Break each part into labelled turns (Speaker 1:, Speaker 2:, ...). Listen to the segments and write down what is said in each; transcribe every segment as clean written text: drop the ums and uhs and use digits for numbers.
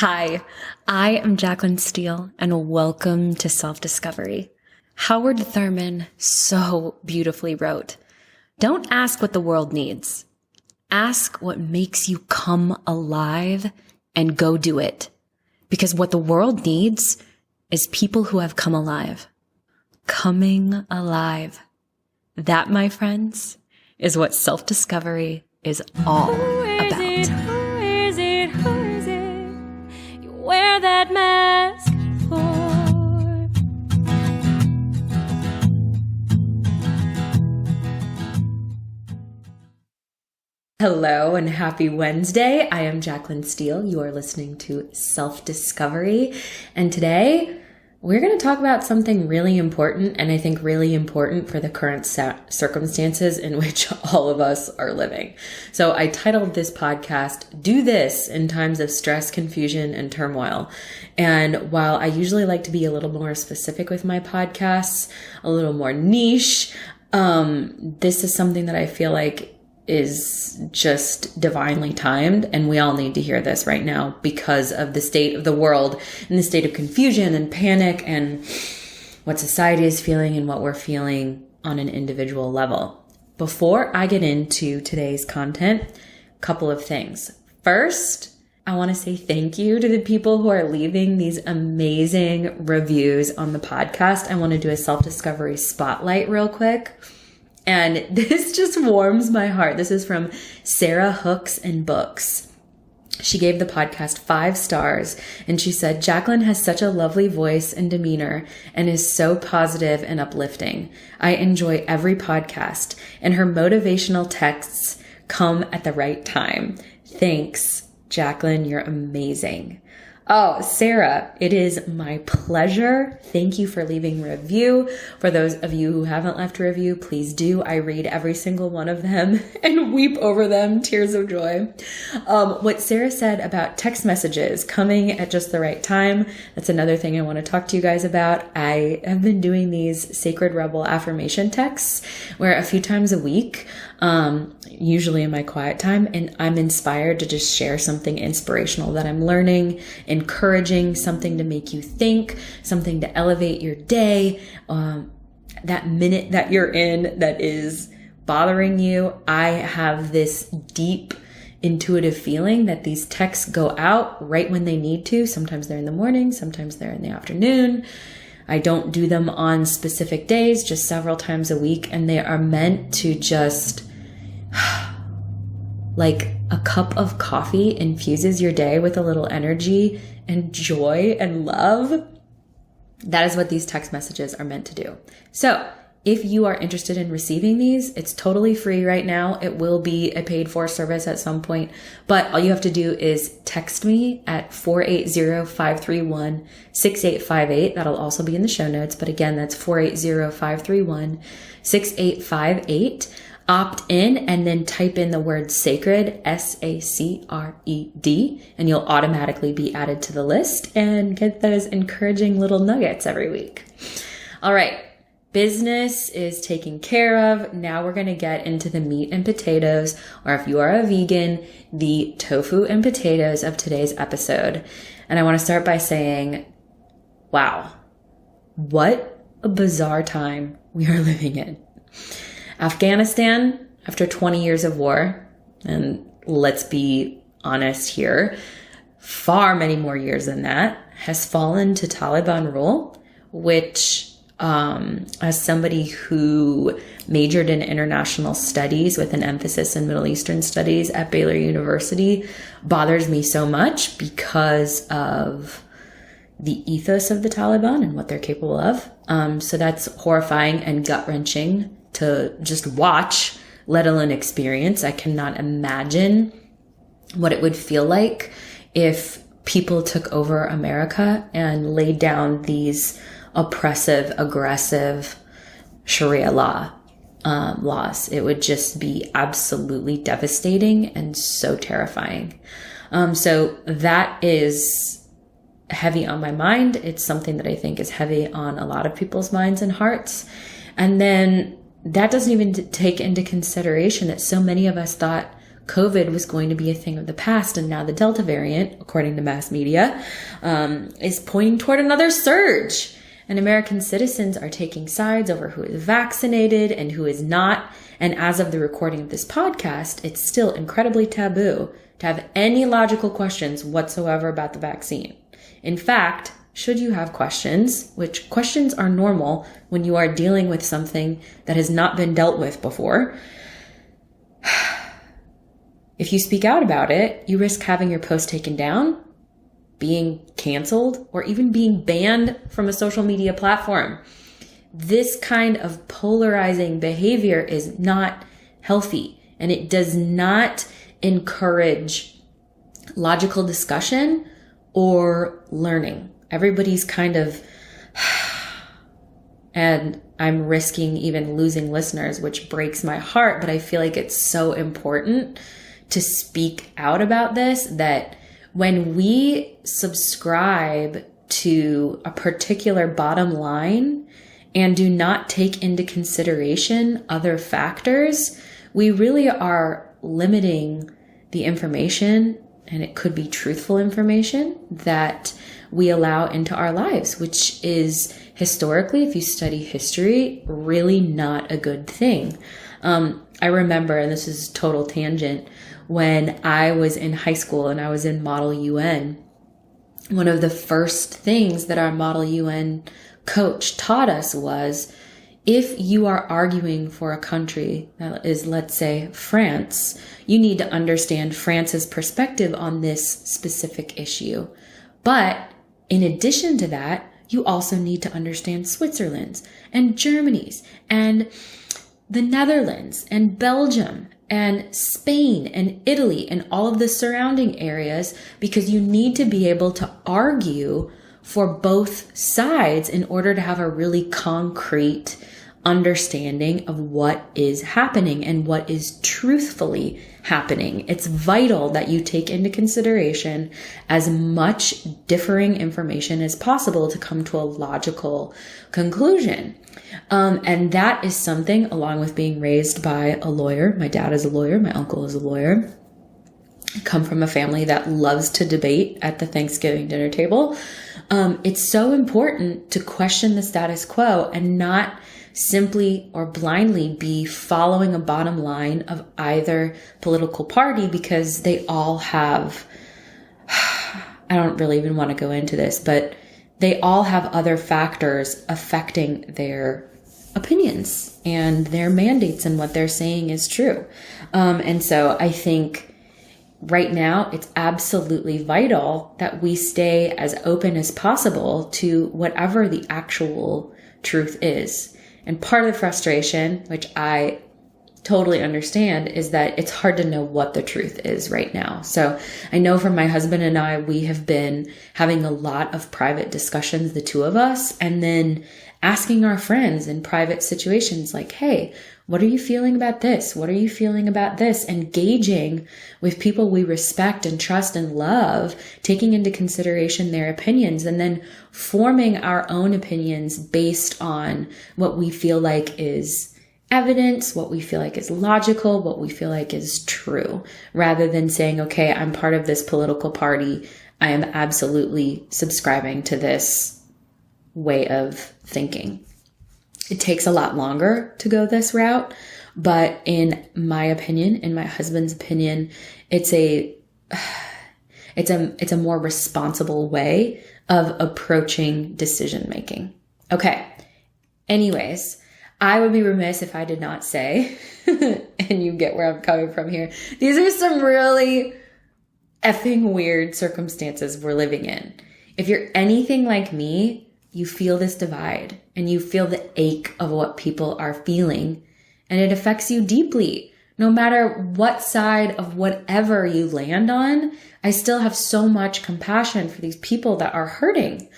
Speaker 1: Hi, I am Jaclyn Steele, and welcome to Self-Discovery. Howard Thurman so beautifully wrote, "Don't ask what the world needs. Ask what makes you come alive and go do it. Because what the world needs is people who have come alive." Coming alive. That, my friends, is what self-discovery is all about.
Speaker 2: Wear that mask for.
Speaker 1: Hello and happy Wednesday. I am Jaclyn Steele. You are listening to Self-Discovery. And today we're going to talk about something really important, and I think really important for the current circumstances in which all of us are living. So I titled this podcast, "Do This in Times of Stress, Confusion, and Turmoil." And while I usually like to be a little more specific with my podcasts, a little more niche, this is something that I feel like is just divinely timed, and we all need to hear this right now because of the state of the world and the state of confusion and panic and what society is feeling and what we're feeling on an individual level. Before I get into today's content, a couple of things. First, I want to say thank you to the people who are leaving these amazing reviews on the podcast. I want to do a self-discovery spotlight real quick. And this just warms my heart. This is from Sarah Hooks and Books. She gave the podcast 5 stars, and she said, "Jaclyn has such a lovely voice and demeanor and is so positive and uplifting. I enjoy every podcast, and her motivational texts come at the right time. Thanks, Jaclyn. You're amazing." Oh, Sarah, it is my pleasure. Thank you for leaving a review. For those of you who haven't left a review, please do. I read every single one of them and weep over them, tears of joy. What Sarah said about text messages coming at just the right time, that's another thing I want to talk to you guys about. I have been doing these Sacred Rebel affirmation texts where a few times a week, usually in my quiet time, and I'm inspired to just share something inspirational that I'm learning, encouraging, something to make you think, something to elevate your day, that minute that you're in that is bothering you. I have this deep intuitive feeling that these texts go out right when they need to. Sometimes they're in the morning, sometimes they're in the afternoon. I don't do them on specific days, just several times a week, and they are meant to just like a cup of coffee infuses your day with a little energy and joy and love. That is what these text messages are meant to do. So if you are interested in receiving these, it's totally free right now. It will be a paid for service at some point, but all you have to do is text me at 480-531-6858. That'll also be in the show notes. But again, that's 480-531-6858. Opt in and then type in the word sacred, SACRED, and you'll automatically be added to the list and get those encouraging little nuggets every week. All right. Business is taken care of. Now we're going to get into the meat and potatoes, or if you are a vegan, the tofu and potatoes of today's episode. And I want to start by saying, wow, what a bizarre time we are living in. Afghanistan, after 20 years of war, and let's be honest here, far many more years than that, has fallen to Taliban rule, which, as somebody who majored in international studies with an emphasis in Middle Eastern studies at Baylor University, bothers me so much because of the ethos of the Taliban and what they're capable of. So that's horrifying and gut-wrenching to just watch, let alone experience. I cannot imagine what it would feel like if people took over America and laid down these oppressive, aggressive Sharia laws. It would just be absolutely devastating and so terrifying. So that is heavy on my mind. It's something that I think is heavy on a lot of people's minds and hearts. And then that doesn't even take into consideration that so many of us thought COVID was going to be a thing of the past. And now the Delta variant, according to mass media, is pointing toward another surge. And American citizens are taking sides over who is vaccinated and who is not. And as of the recording of this podcast, it's still incredibly taboo to have any logical questions whatsoever about the vaccine. In fact, should you have questions, which questions are normal when you are dealing with something that has not been dealt with before, if you speak out about it, you risk having your post taken down, being canceled, or even being banned from a social media platform. This kind of polarizing behavior is not healthy, and it does not encourage logical discussion or learning. Everybody's kind of, and I'm risking even losing listeners, which breaks my heart, but I feel like it's so important to speak out about this, that when we subscribe to a particular bottom line and do not take into consideration other factors, we really are limiting the information, and it could be truthful information, that we allow into our lives, which is historically, if you study history, really not a good thing. I remember, and this is total tangent, when I was in high school and I was in Model UN, one of the first things that our Model UN coach taught us was, if you are arguing for a country that is, let's say, France, you need to understand France's perspective on this specific issue. But in addition to that, you also need to understand Switzerland's and Germany's and the Netherlands and Belgium and Spain and Italy and all of the surrounding areas, because you need to be able to argue for both sides in order to have a really concrete understanding of what is happening and what is truthfully happening. It's vital that you take into consideration as much differing information as possible to come to a logical conclusion. And that is something, along with being raised by a lawyer. My dad is a lawyer. My uncle is a lawyer. I come from a family that loves to debate at the Thanksgiving dinner table. It's so important to question the status quo and not simply or blindly be following a bottom line of either political party, because they all have, I don't really even want to go into this, but they all have other factors affecting their opinions and their mandates and what they're saying is true. And so I think right now it's absolutely vital that we stay as open as possible to whatever the actual truth is. And part of the frustration, which I totally understand, is that it's hard to know what the truth is right now. So I know for my husband and I, we have been having a lot of private discussions, the two of us, and then asking our friends in private situations like, hey, what are you feeling about this? What are you feeling about this? Engaging with people we respect and trust and love, taking into consideration their opinions, and then forming our own opinions based on what we feel like is evidence, what we feel like is logical, what we feel like is true, rather than saying, okay, I'm part of this political party. I am absolutely subscribing to this way of thinking. It takes a lot longer to go this route, but in my opinion, in my husband's opinion, it's a more responsible way of approaching decision making. Okay. Anyways, I would be remiss if I did not say, and you get where I'm coming from here, these are some really effing weird circumstances we're living in. If you're anything like me, you feel this divide and you feel the ache of what people are feeling, and it affects you deeply. No matter what side of whatever you land on, I still have so much compassion for these people that are hurting.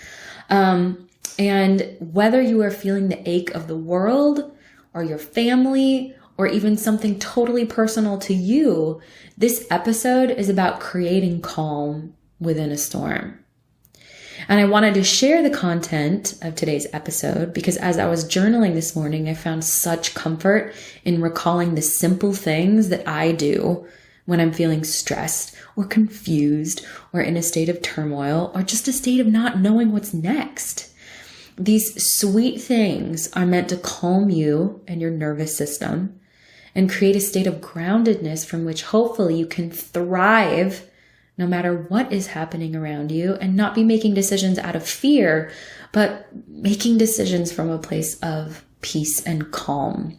Speaker 1: And whether you are feeling the ache of the world or your family or even something totally personal to you, this episode is about creating calm within a storm. And I wanted to share the content of today's episode because as I was journaling this morning, I found such comfort in recalling the simple things that I do when I'm feeling stressed or confused or in a state of turmoil or just a state of not knowing what's next. These sweet things are meant to calm you and your nervous system and create a state of groundedness from which hopefully you can thrive no matter what is happening around you and not be making decisions out of fear, but making decisions from a place of peace and calm.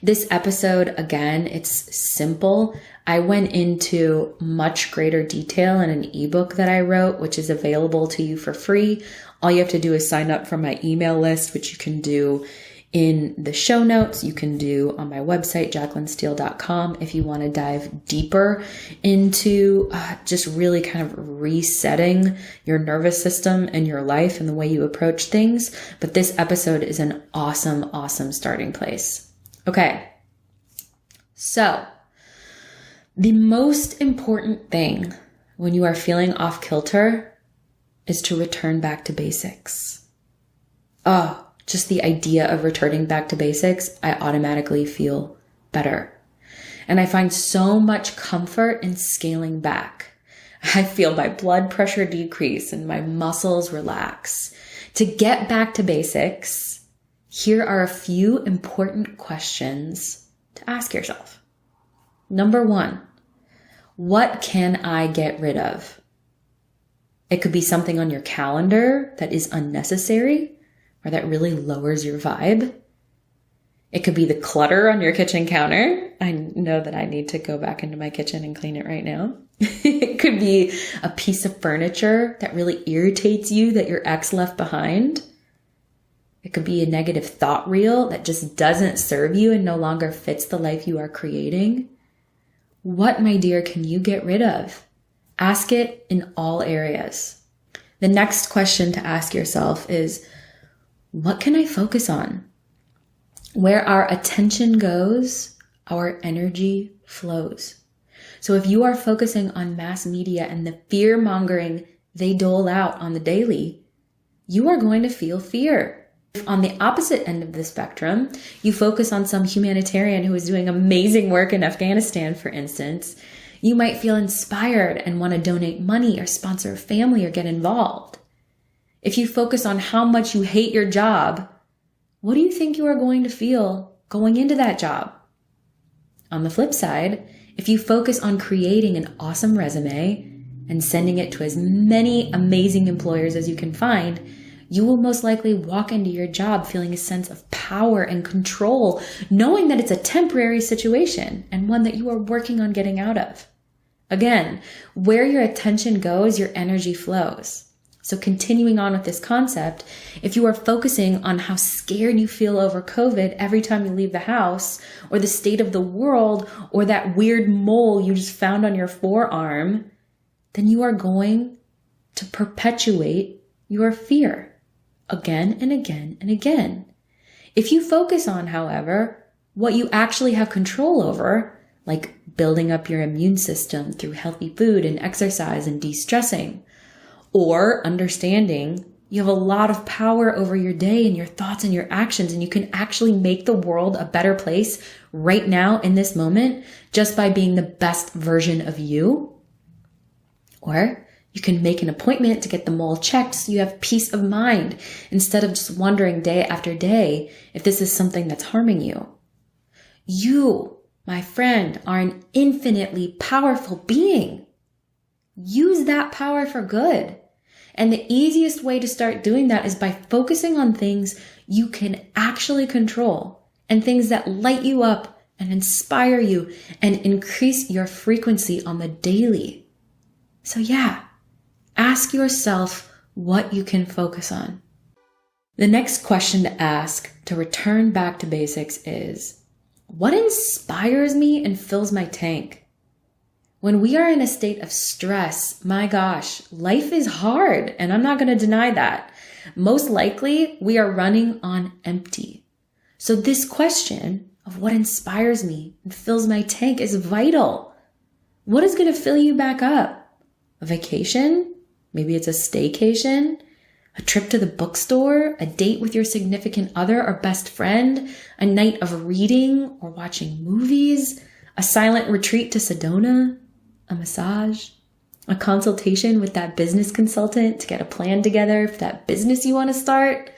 Speaker 1: This episode, again, it's simple. I went into much greater detail in an ebook that I wrote, which is available to you for free. All you have to do is sign up for my email list, which you can do in the show notes. You can do on my website, jaclynsteele.com, if you want to dive deeper into just really kind of resetting your nervous system and your life and the way you approach things. But this episode is an awesome, awesome starting place. Okay, so the most important thing when you are feeling off kilter is to return back to basics. Just the idea of returning back to basics, I automatically feel better. And I find so much comfort in scaling back. I feel my blood pressure decrease and my muscles relax. To get back to basics, here are a few important questions to ask yourself. Number 1, what can I get rid of? It could be something on your calendar that is unnecessary or that really lowers your vibe. It could be the clutter on your kitchen counter. I know that I need to go back into my kitchen and clean it right now. It could be a piece of furniture that really irritates you that your ex left behind. It could be a negative thought reel that just doesn't serve you and no longer fits the life you are creating. What, my dear, can you get rid of? Ask it in all areas. The next question to ask yourself is, what can I focus on? Where our attention goes, our energy flows. So if you are focusing on mass media and the fear mongering they dole out on the daily, you are going to feel fear. If on the opposite end of the spectrum, you focus on some humanitarian who is doing amazing work in Afghanistan, for instance, you might feel inspired and want to donate money or sponsor a family or get involved. If you focus on how much you hate your job, what do you think you are going to feel going into that job? On the flip side, if you focus on creating an awesome resume and sending it to as many amazing employers as you can find, you will most likely walk into your job feeling a sense of power and control, knowing that it's a temporary situation and one that you are working on getting out of. Again, where your attention goes, your energy flows. So continuing on with this concept, if you are focusing on how scared you feel over COVID every time you leave the house, or the state of the world, or that weird mole you just found on your forearm, then you are going to perpetuate your fear again and again and again. If you focus on, however, what you actually have control over, like building up your immune system through healthy food and exercise and de-stressing, or understanding you have a lot of power over your day and your thoughts and your actions, and you can actually make the world a better place right now in this moment just by being the best version of you. Or you can make an appointment to get the mole checked so you have peace of mind instead of just wondering day after day if this is something that's harming you. You, my friend, are an infinitely powerful being. Use that power for good. And the easiest way to start doing that is by focusing on things you can actually control and things that light you up and inspire you and increase your frequency on the daily. So yeah, ask yourself what you can focus on. The next question to ask to return back to basics is, what inspires me and fills my tank? When we are in a state of stress, my gosh, life is hard, and I'm not going to deny that. Most likely, we are running on empty. So this question of what inspires me and fills my tank is vital. What is going to fill you back up? A vacation? Maybe it's a staycation? A trip to the bookstore? A date with your significant other or best friend? A night of reading or watching movies? a silent retreat to Sedona, a massage, a consultation with that business consultant to get a plan together for that business you want to start,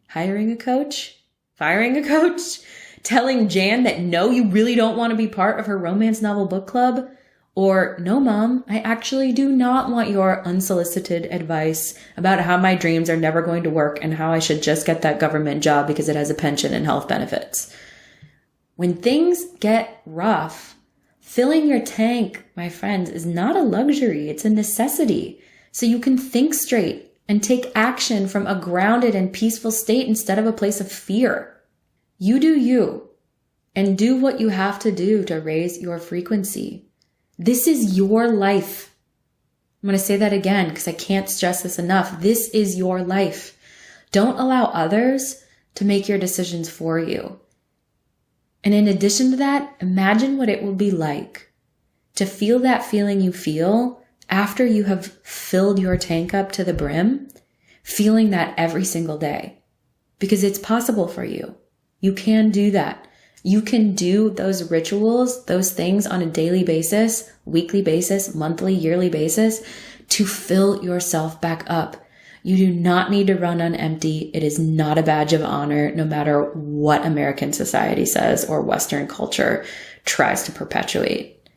Speaker 1: hiring a coach, firing a coach, telling Jan that no, you really don't want to be part of her romance novel book club, or no, mom, I actually do not want your unsolicited advice about how my dreams are never going to work and how I should just get that government job because it has a pension and health benefits. When things get rough, filling your tank, my friends, is not a luxury. It's a necessity. So you can think straight and take action from a grounded and peaceful state instead of a place of fear. You do you, and do what you have to do to raise your frequency. This is your life. I'm going to say that again because I can't stress this enough. This is your life. Don't allow others to make your decisions for you. And in addition to that, imagine what it will be like to feel that feeling you feel after you have filled your tank up to the brim, feeling that every single day. Because it's possible for you. You can do that. You can do those rituals, those things on a daily basis, weekly basis, monthly, yearly basis to fill yourself back up. You do not need to run on empty. It is not a badge of honor, no matter what American society says or Western culture tries to perpetuate.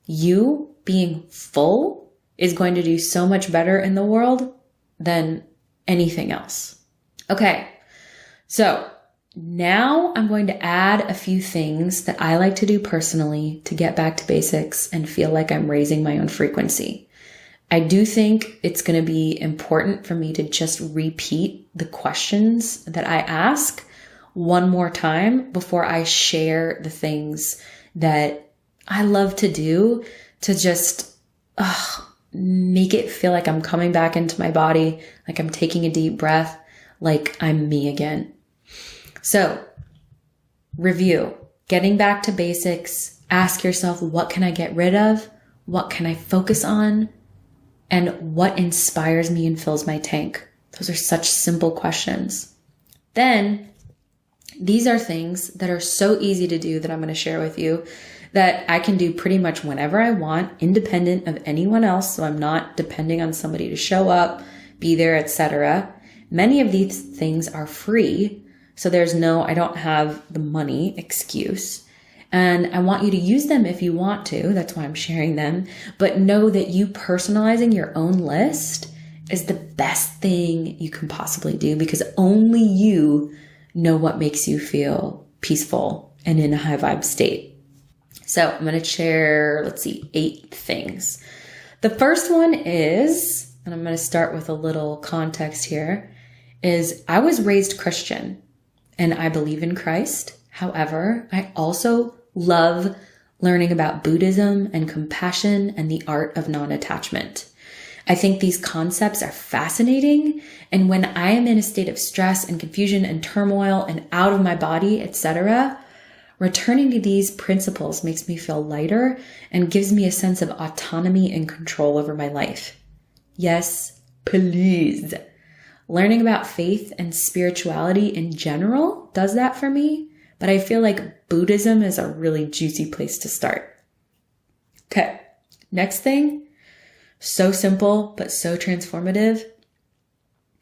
Speaker 1: You being full is going to do so much better in the world than anything else. Okay, so now I'm going to add a few things that I like to do personally to get back to basics and feel like I'm raising my own frequency. I do think it's going to be important for me to just repeat the questions that I ask one more time before I share the things that I love to do to just make it feel like I'm coming back into my body, like I'm taking a deep breath, like I'm me again. So, review, getting back to basics, ask yourself, what can I get rid of? What can I focus on? And what inspires me and fills my tank? Those are such simple questions. Then, these are things that are so easy to do that I'm going to share with you that I can do pretty much whenever I want, independent of anyone else. So I'm not depending on somebody to show up, be there, etc. Many of these things are free. So there's no, I don't have the money excuse. And I want you to use them if you want to. That's why I'm sharing them. But know that you personalizing your own list is the best thing you can possibly do because only you know what makes you feel peaceful and in a high vibe state. So I'm going to share, 8 things. The first one is, and I'm going to start with a little context here, is I was raised Christian and I believe in Christ. However, I also love learning about Buddhism and compassion and the art of non-attachment. I think these concepts are fascinating. And when I am in a state of stress and confusion and turmoil and out of my body, etc., returning to these principles makes me feel lighter and gives me a sense of autonomy and control over my life. Yes, please. Learning about faith and spirituality in general does that for me, but I feel like Buddhism is a really juicy place to start. Okay, next thing, so simple, but so transformative,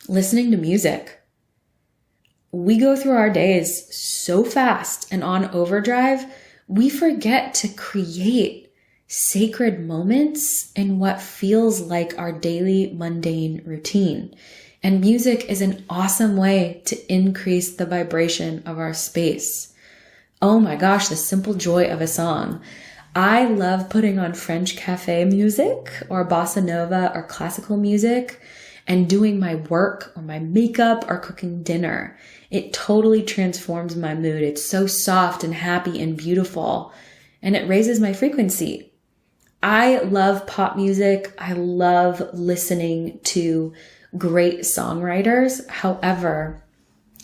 Speaker 1: listening to music. We go through our days so fast and on overdrive, we forget to create sacred moments in what feels like our daily mundane routine. And music is an awesome way to increase the vibration of our space. Oh my gosh, the simple joy of a song. I love putting on French cafe music or bossa nova or classical music and doing my work or my makeup or cooking dinner. It totally transforms my mood. It's so soft and happy and beautiful, and it raises my frequency. I love pop music. I love listening to great songwriters. However,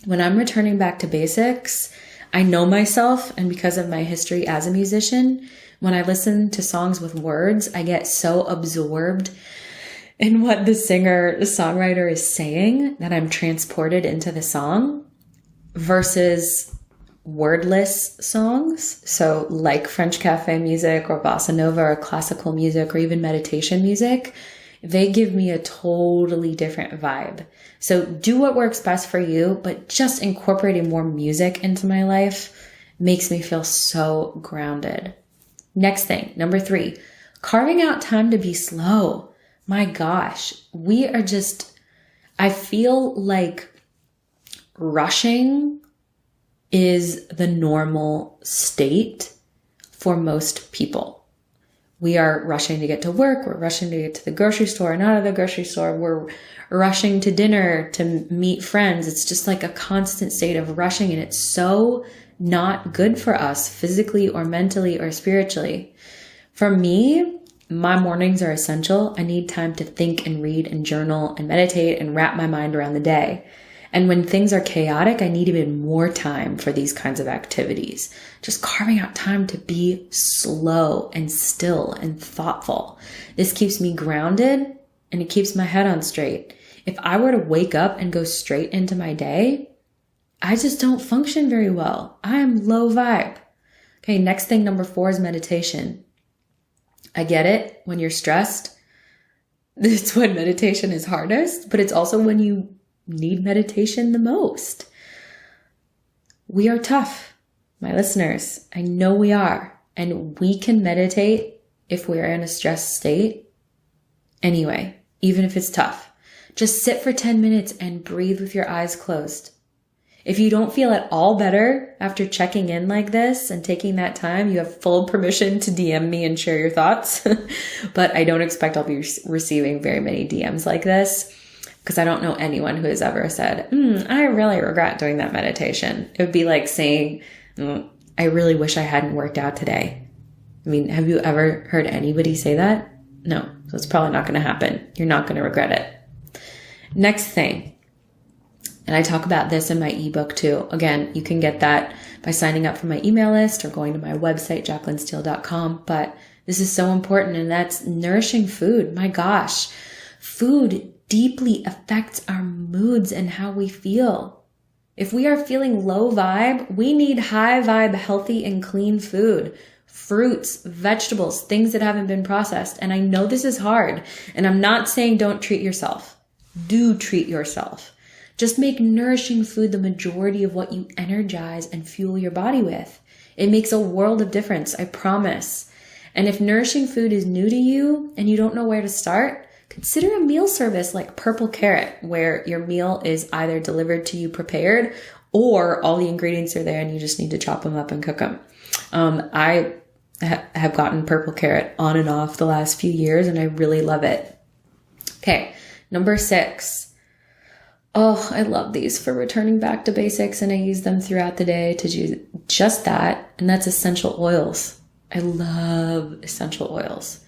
Speaker 1: when I'm returning back to basics, I know myself, and because of my history as a musician, when I listen to songs with words, I get so absorbed in what the singer, the songwriter is saying that I'm transported into the song versus wordless songs. So like French cafe music or bossa nova or classical music or even meditation music, they give me a totally different vibe. So do what works best for you, but just incorporating more music into my life makes me feel so grounded. Next thing, number 3, carving out time to be slow. My gosh, I feel like rushing is the normal state for most people. We are rushing to get to work. We're rushing to get to the grocery store and out of the grocery store. We're rushing to dinner to meet friends. It's just like a constant state of rushing, and it's so not good for us physically or mentally or spiritually. For me, my mornings are essential. I need time to think and read and journal and meditate and wrap my mind around the day. And when things are chaotic, I need even more time for these kinds of activities. Just carving out time to be slow and still and thoughtful. This keeps me grounded and it keeps my head on straight. If I were to wake up and go straight into my day, I just don't function very well. I am low vibe. Okay, next thing, number 4 is meditation. I get it. When you're stressed, it's when meditation is hardest, but it's also when you need meditation the most. We are tough, my listeners. I know we are. And we can meditate if we're in a stressed state anyway, even if it's tough. Just sit for 10 minutes and breathe with your eyes closed. If you don't feel at all better after checking in like this and taking that time, you have full permission to DM me and share your thoughts. But I don't expect I'll be receiving very many DMs like this, because I don't know anyone who has ever said, I really regret doing that meditation. It would be like saying, I really wish I hadn't worked out today. I mean, have you ever heard anybody say that? No, so it's probably not going to happen. You're not going to regret it. Next thing, and I talk about this in my ebook too. Again, you can get that by signing up for my email list or going to my website, jaclynsteele.com. But this is so important, and that's nourishing food. My gosh, food deeply affects our moods and how we feel. If we are feeling low vibe, we need high vibe, healthy and clean food. Fruits, vegetables, things that haven't been processed. And I know this is hard, and I'm not saying don't treat yourself. Do treat yourself. Just make nourishing food the majority of what you energize and fuel your body with. It makes a world of difference, I promise. And if nourishing food is new to you and you don't know where to start, consider a meal service like Purple Carrot, where your meal is either delivered to you prepared or all the ingredients are there and you just need to chop them up and cook them. I have gotten Purple Carrot on and off the last few years, and I really love it. Okay, number 6. Oh, I love these for returning back to basics, and I use them throughout the day to do just that, and that's essential oils. I love essential oils.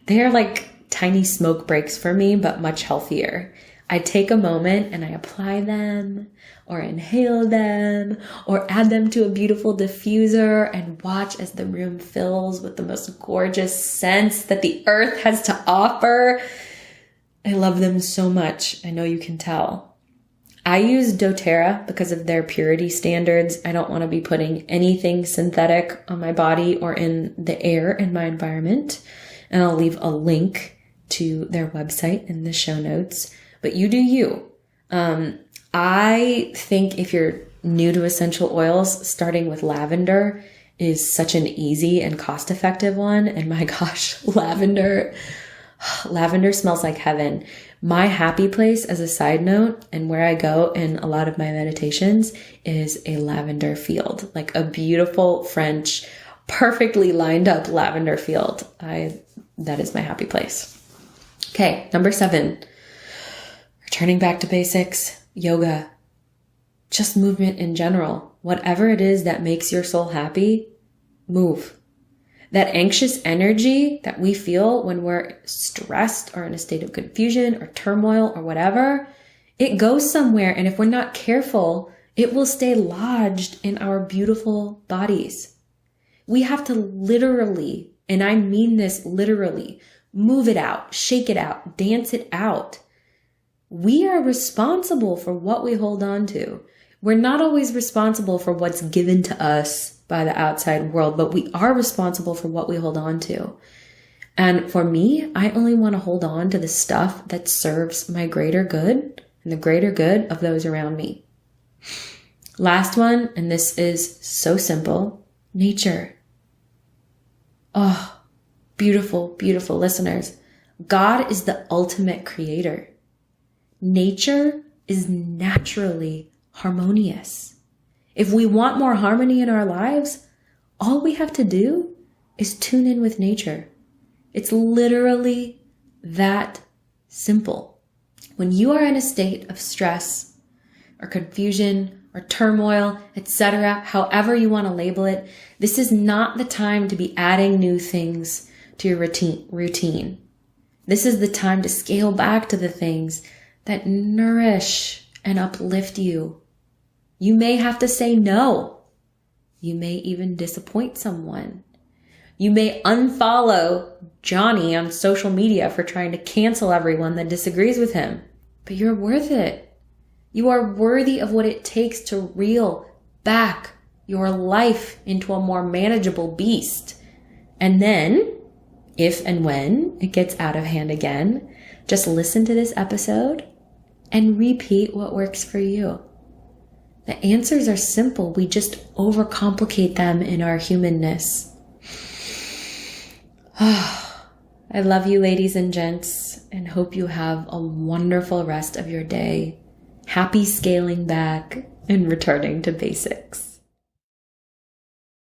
Speaker 1: They are like tiny smoke breaks for me, but much healthier. I take a moment and I apply them or inhale them or add them to a beautiful diffuser and watch as the room fills with the most gorgeous scents that the earth has to offer. I love them so much. I know you can tell. I use doTERRA because of their purity standards. I don't want to be putting anything synthetic on my body or in the air in my environment. And I'll leave a link to their website in the show notes. But you do you. I think if you're new to essential oils, starting with lavender is such an easy and cost-effective one. And my gosh, lavender smells like heaven. My happy place, as a side note, and where I go in a lot of my meditations, is a lavender field, like a beautiful French, perfectly lined up lavender field. That is my happy place. Okay, number 7, returning back to basics, yoga, just movement in general. Whatever it is that makes your soul happy, move. That anxious energy that we feel when we're stressed or in a state of confusion or turmoil or whatever, it goes somewhere. And if we're not careful, it will stay lodged in our beautiful bodies. We have to literally, and I mean this literally, move it out, shake it out, dance it out. We are responsible for what we hold on to. We're not always responsible for what's given to us by the outside world, but we are responsible for what we hold on to. And for me, I only want to hold on to the stuff that serves my greater good and the greater good of those around me. Last one, and this is so simple, nature. Oh, beautiful, beautiful listeners. God is the ultimate creator. Nature is naturally harmonious. If we want more harmony in our lives, all we have to do is tune in with nature. It's literally that simple. When you are in a state of stress or confusion or turmoil, etc., however you want to label it, this is not the time to be adding new things to your routine. This is the time to scale back to the things that nourish and uplift you. You may have to say no. You may even disappoint someone. You may unfollow Johnny on social media for trying to cancel everyone that disagrees with him. But you're worth it. You are worthy of what it takes to reel back your life into a more manageable beast. And then, if and when it gets out of hand again, just listen to this episode and repeat what works for you. The answers are simple. We just overcomplicate them in our humanness. I love you, ladies and gents, and hope you have a wonderful rest of your day. Happy scaling back and returning to basics.